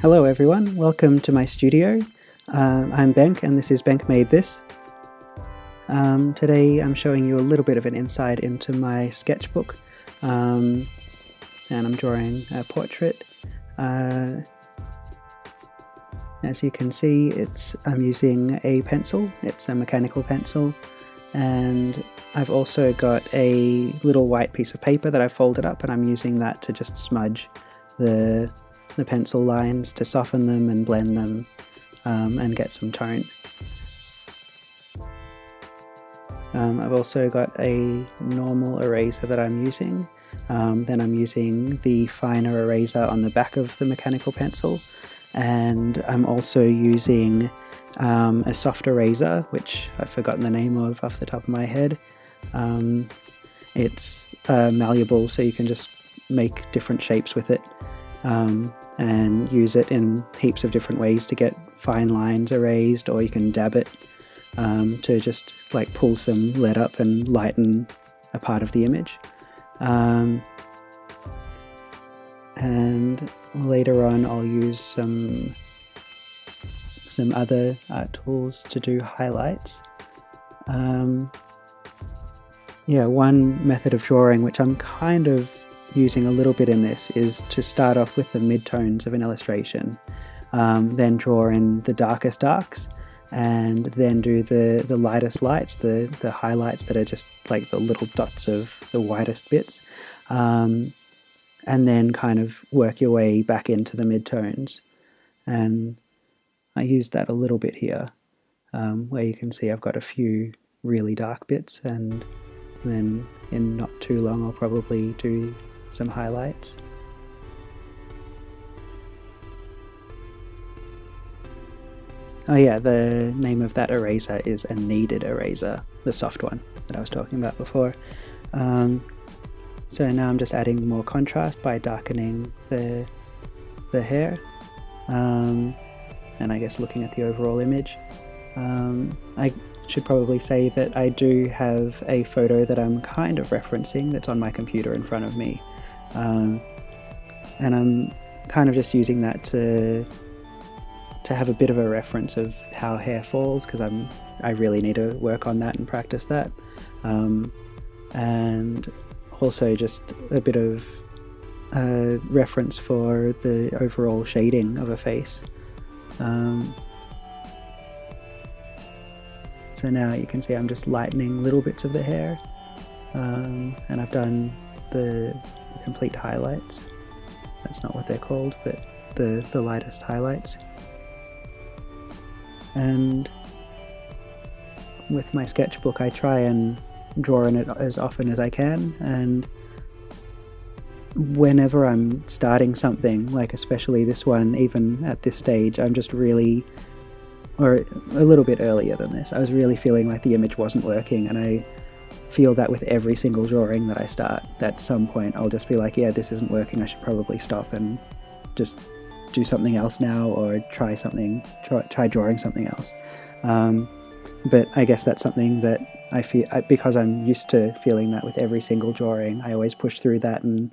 Hello everyone, welcome to my studio. I'm Benk and this is Benk Made This. Today I'm showing you a little bit of an insight into my sketchbook, and I'm drawing a portrait. As you can see, I'm using a pencil. It's a mechanical pencil, and I've also got a little white piece of paper that I folded up, and I'm using that to just smudge the pencil lines to soften them and blend them and get some tone. I've also got a normal eraser that I'm using. Then I'm using the finer eraser on the back of the mechanical pencil, and I'm also using a soft eraser, which I've forgotten the name of off the top of my head. It's malleable, so you can just make different shapes with it. And use it in heaps of different ways to get fine lines erased, or you can dab it to just like pull some lead up and lighten a part of the image. And later on I'll use some other art tools to do highlights. One method of drawing which I'm kind of using a little bit in this is to start off with the midtones of an illustration, then draw in the darkest darks, and then do the lightest lights, the highlights that are just like the little dots of the whitest bits, and then kind of work your way back into the midtones. And I used that a little bit here, where you can see I've got a few really dark bits, and then in not too long I'll probably do some highlights. Oh yeah, the name of that eraser is a kneaded eraser, the soft one that I was talking about before. So now I'm just adding more contrast by darkening the hair, and I guess looking at the overall image. I should probably say that I do have a photo that I'm kind of referencing that's on my computer in front of me. And I'm kind of just using that to have a bit of a reference of how hair falls, because I really need to work on that and practice that. And also just a bit of reference for the overall shading of a face. So now you can see I'm just lightening little bits of the hair, and I've done the complete highlights. That's not what they're called, but the lightest highlights. And with my sketchbook I try and draw in it as often as I can, and whenever I'm starting something, like especially this one, even at this stage, I'm just really, or a little bit earlier than this, I was really feeling like the image wasn't working, and I feel that with every single drawing that I start, at some point I'll just be like, yeah, this isn't working, I should probably stop and just do something else now, or try drawing something else. But I guess that's something that I feel, because I'm used to feeling that with every single drawing, I always push through that and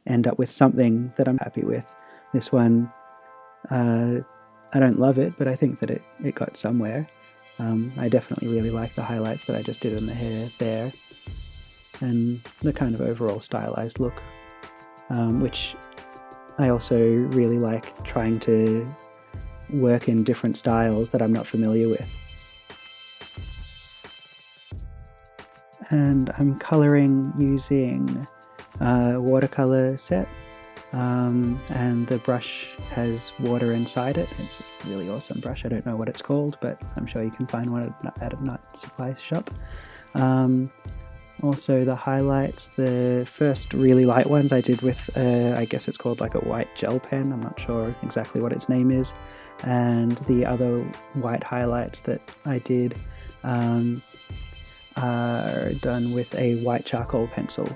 end up with something that I'm happy with. This one, I don't love it, but I think that it got somewhere. I definitely really like the highlights that I just did in the hair there, and the kind of overall stylized look, which I also really like trying to work in different styles that I'm not familiar with. And I'm colouring using a watercolour set, and the brush has water inside it. It's a really awesome brush. I don't know what it's called, but I'm sure you can find one at a nut supply shop. Also the highlights, the first really light ones I did with, I guess it's called like a white gel pen, I'm not sure exactly what its name is, and the other white highlights that I did are done with a white charcoal pencil.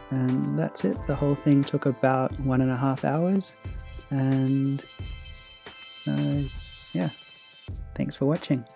And that's it. The whole thing took about 1.5 hours, and yeah, Thanks for watching.